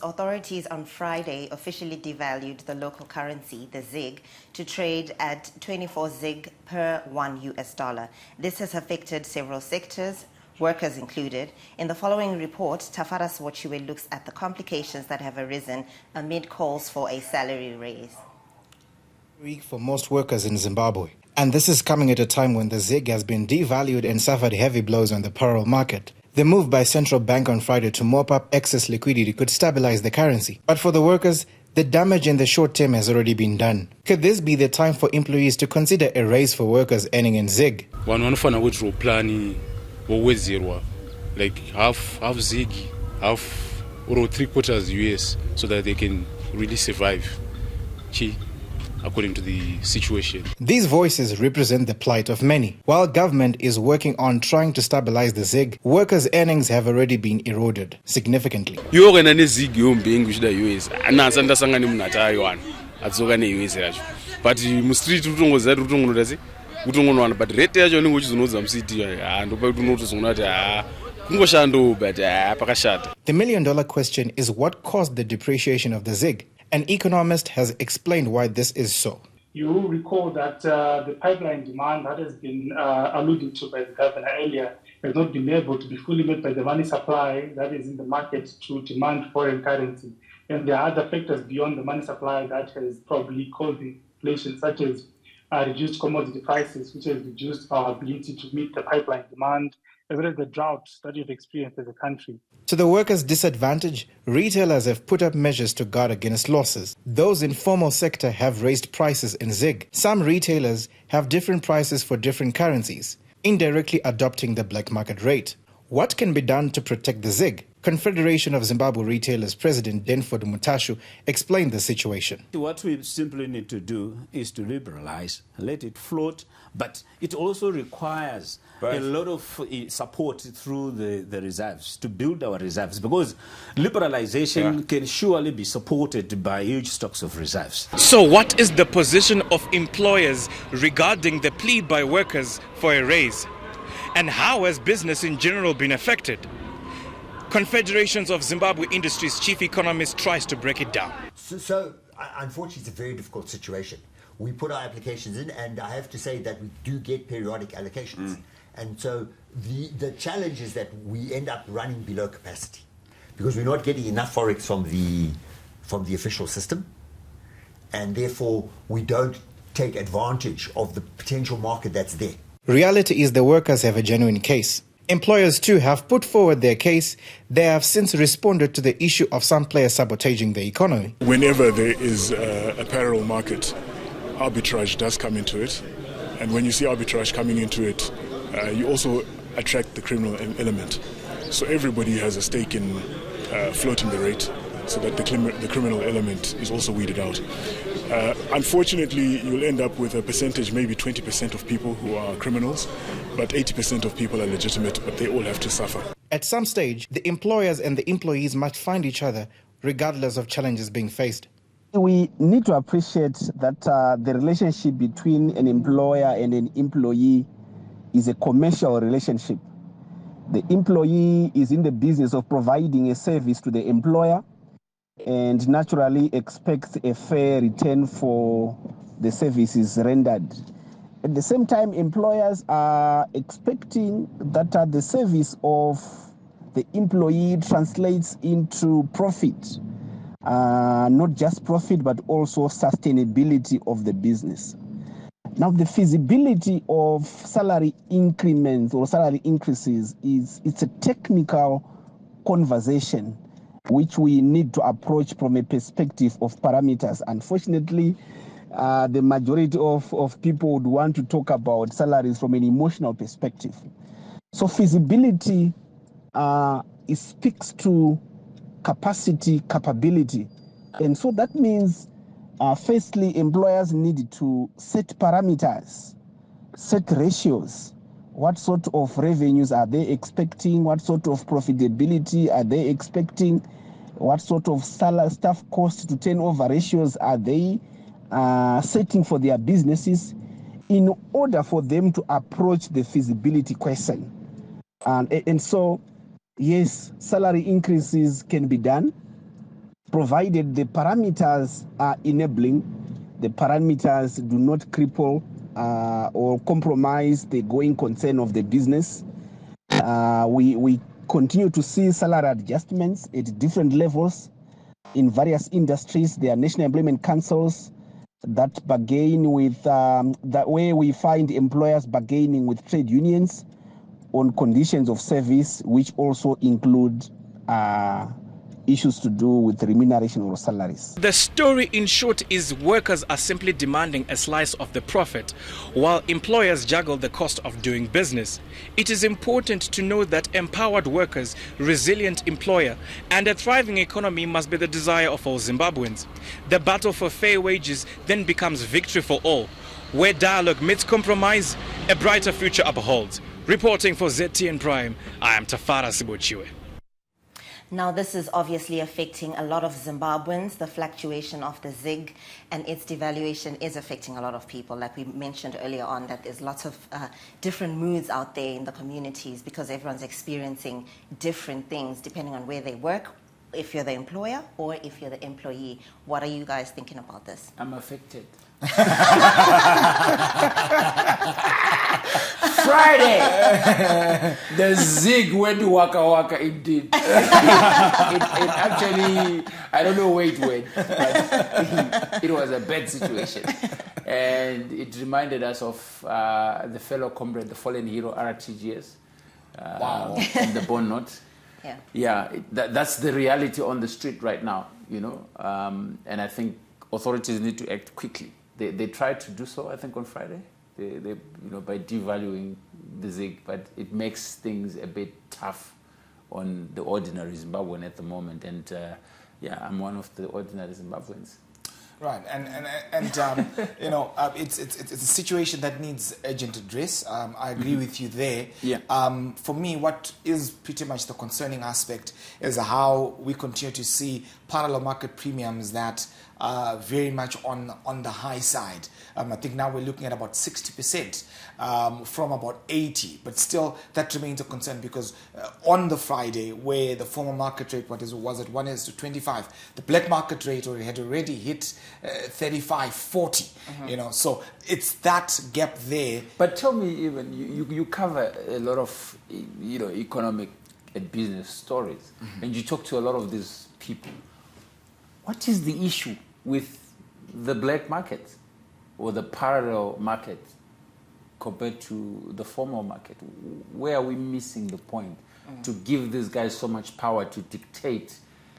authorities on Friday officially devalued the local currency, the ZiG, to trade at 24 ZiG per $1. This has affected several sectors, workers included. In the following report, Tafaras Wachiwe looks at the complications that have arisen amid calls for a salary raise. Week for most workers in Zimbabwe. And this is coming at a time when the ZiG has been devalued and suffered heavy blows on the parallel market. The move by central bank on Friday to mop up excess liquidity could stabilize the currency. But for the workers, the damage in the short term has already been done. Could this be the time for employees to consider a raise for workers earning in ZiG? Like half ZiG, half or 3/4 US, so that they can really survive according to the situation. These voices represent the plight of many. While government is working on trying to stabilize the ZiG, workers' earnings have already been eroded significantly. But the million-dollar question is what caused the depreciation of the ZiG. An economist has explained why this is so. You will recall that the pipeline demand that has been alluded to by the governor earlier has not been able to be fully met by the money supply that is in the market to demand foreign currency. And there are other factors beyond the money supply that has probably caused inflation, such as reduced commodity prices, which has reduced our ability to meet the pipeline demand, as well as the drought that we've experienced as a country. To the workers' disadvantage, retailers have put up measures to guard against losses. Those in formal sector have raised prices in ZiG. Some retailers have different prices for different currencies, indirectly adopting the black market rate. What can be done to protect the ZiG? Confederation of Zimbabwe Retailers President Denford Mutashu explained the situation. What we simply need to do is to liberalize, let it float, but it also requires a lot of support through the reserves, to build our reserves, because liberalization can surely be supported by huge stocks of reserves. So what is the position of employers regarding the plea by workers for a raise? And how has business in general been affected? Confederations of Zimbabwe Industries chief economist tries to break it down. So unfortunately, it's a very difficult situation. We put our applications in, and I have to say that we do get periodic allocations. And so the challenge is that we end up running below capacity because we're not getting enough forex from the official system, and therefore we don't take advantage of the potential market that's there. Reality is the workers have a genuine case. Employers too have put forward their case. They have since responded to the issue of some players sabotaging the economy. Whenever there is a parallel market, arbitrage does come into it. And when you see arbitrage coming into it, you also attract the criminal element. So everybody has a stake in floating the rate so that the criminal element is also weeded out. Unfortunately, you'll end up with a percentage, maybe 20% of people who are criminals, but 80% of people are legitimate, but they all have to suffer. At some stage, the employers and the employees must find each other, regardless of challenges being faced. We need to appreciate that the relationship between an employer and an employee is a commercial relationship. The employee is in the business of providing a service to the employer and naturally expects a fair return for the services rendered. At the same time, employers are expecting that the service of the employee translates into profit, not just profit, but also sustainability of the business. Now, the feasibility of salary increments or salary increases it's a technical conversation which we need to approach from a perspective of parameters. Unfortunately, the majority of people would want to talk about salaries from an emotional perspective. So feasibility speaks to capacity, capability. And so that means, firstly, employers need to set parameters, set ratios. What sort of revenues are they expecting? What sort of profitability are they expecting? What sort of staff cost to turnover ratios are they setting for their businesses in order for them to approach the feasibility question? And so, yes, salary increases can be done. provided the parameters are enabling, the parameters do not cripple or compromise the going concern of the business. We continue to see salary adjustments at different levels in various industries. There are national employment councils that bargain with, that way we find employers bargaining with trade unions on conditions of service, which also include issues to do with remuneration or salaries. The story in short is workers are simply demanding a slice of the profit while employers juggle the cost of doing business. It is important to know that empowered workers, resilient employer and a thriving economy must be the desire of all Zimbabweans. The battle for fair wages then becomes victory for all. Where dialogue meets compromise, a brighter future upholds. Reporting for ZTN Prime, I am Tafara Sibochiwe. Now, this is obviously affecting a lot of Zimbabweans. The fluctuation of the ZiG and its devaluation is affecting a lot of people. Like we mentioned earlier on, that there's lots of different moods out there in the communities because everyone's experiencing different things depending on where they work, if you're the employer or if you're the employee. What are you guys thinking about this? I'm affected. Friday, the ZiG went waka waka indeed. It actually, I don't know where it went, but it was a bad situation. And it reminded us of the fellow comrade, the fallen hero, RTGS. Wow. And the bone knot. Yeah. Yeah, that's the reality on the street right now, you know. And I think authorities need to act quickly. They tried to do so, I think, on Friday. They you know, by devaluing the ZiG, but it makes things a bit tough on the ordinary Zimbabwean at the moment. And yeah, I'm one of the ordinary Zimbabweans. Right, and you know, it's a situation that needs urgent address. I agree with you there. Yeah. For me, what is pretty much the concerning aspect is how we continue to see parallel market premiums that are very much on the high side. I think now we're looking at about 60% from about 80%, but still that remains a concern because on the Friday, where the former market rate was at 1:25, the black market rate had already hit 35-40. You know, so it's that gap there. But tell me, even you cover a lot of, you know, economic and business stories, and you talk to a lot of these people. What is the issue with the black market or the parallel market compared to the formal market? Where are we missing the point to give these guys so much power to dictate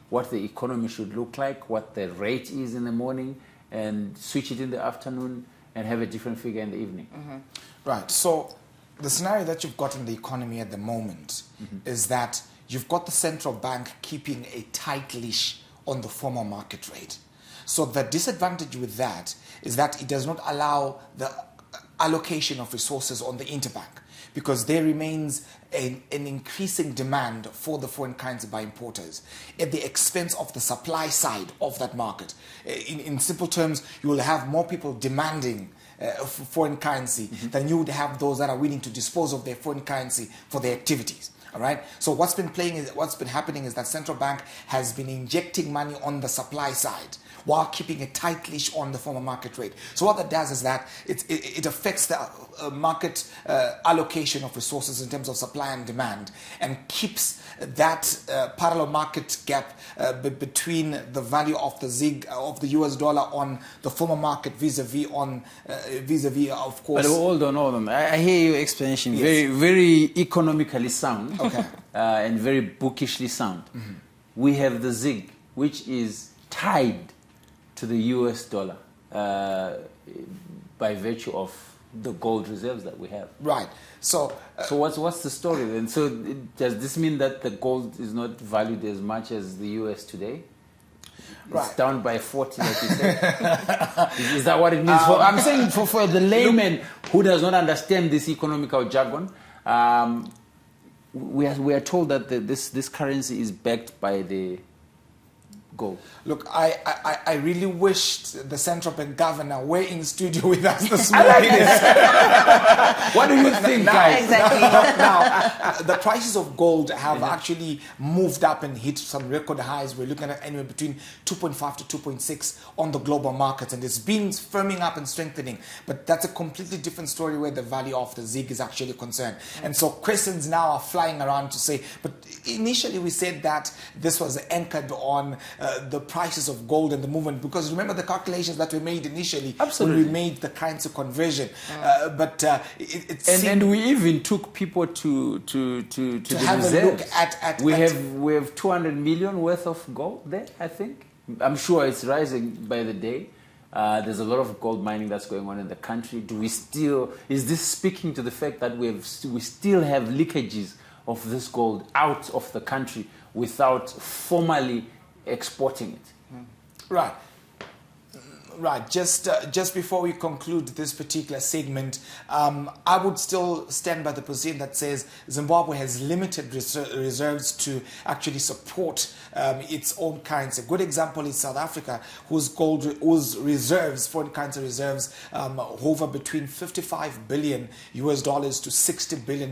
what the economy should look like, what the rate is in the morning, and switch it in the afternoon and have a different figure in the evening? Right, so the scenario that you've got in the economy at the moment is that you've got the central bank keeping a tight leash on the formal market rate. So the disadvantage with that is that it does not allow the allocation of resources on the interbank because there remains an increasing demand for the foreign currency by importers at the expense of the supply side of that market. In simple terms, you will have more people demanding foreign currency than you would have those that are willing to dispose of their foreign currency for their activities. All right. So what's been happening is that central bank has been injecting money on the supply side while keeping a tight leash on the formal market rate. So what that does is that it affects the market allocation of resources in terms of supply and demand, and keeps that parallel market gap between the value of the ZiG of the US dollar on the formal market vis-a-vis of course. But hold on. I hear your explanation. Yes. Very economically sound. Okay. And very bookishly sound. We have the ZiG, which is tied to the US dollar by virtue of the gold reserves that we have. Right. So what's the story then? So does this mean that the gold is not valued as much as the US today? Right. It's down by 40, like you said. Is that what it means? I'm saying for the layman who does not understand this economical jargon, we are told that this currency is backed by the gold? Look, I really wished the central bank governor were in studio with us this morning. What do you think, guys? Exactly. Now, the prices of gold have actually moved up and hit some record highs. We're looking at anywhere between 2.5 to 2.6 on the global markets, and it's been firming up and strengthening. But that's a completely different story where the value of the ZiG is actually concerned. And so questions now are flying around to say, but initially we said that this was anchored on the prices of gold and the movement, because remember the calculations that we made initially when we made the currency conversion. And we even took people to the have reserves. a look at we have 200 million worth of gold there, I think. I'm sure it's rising by the day. There's a lot of gold mining that's going on in the country. Is this speaking to the fact that we still have leakages of this gold out of the country without formally exporting it? Right. Just before we conclude this particular segment, I would still stand by the position that says Zimbabwe has limited reserves to actually support its own currency. A good example is South Africa, whose reserves, foreign currency reserves, hover between $55 billion to $60 billion.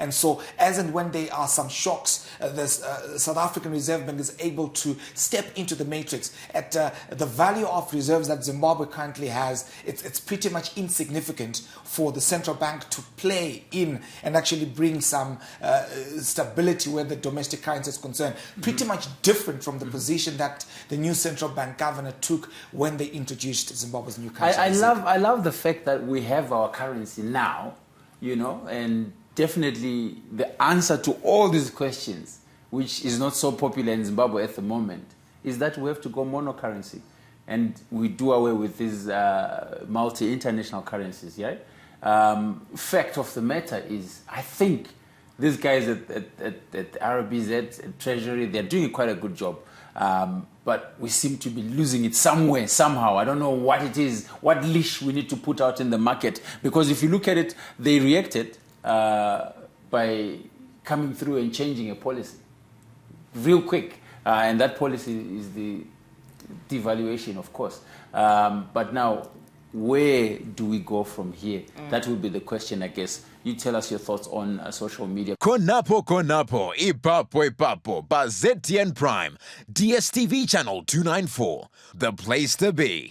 And so, as and when there are some shocks, the South African Reserve Bank is able to step into the matrix. At the value of reserves that Zimbabwe currently has, it's pretty much insignificant for the central bank to play in and actually bring some stability where the domestic currency is concerned. Pretty much different from the position that the new central bank governor took when they introduced Zimbabwe's new currency. I love the fact that we have our currency now, and definitely the answer to all these questions, which is not so popular in Zimbabwe at the moment, is that we have to go monocurrency. And we do away with these multi-international currencies, yeah? Fact of the matter is, I think these guys at RBZ, at Treasury, they're doing quite a good job. But we seem to be losing it somewhere, somehow. I don't know what it is, what leash we need to put out in the market. Because if you look at it, they reacted by coming through and changing a policy real quick. And that policy is the devaluation, of course. But now, where do we go from here? That will be the question, I guess. You tell us your thoughts on social media. Konapo, ipapo, ba ZTN Prime, DSTV channel 294, the place to be.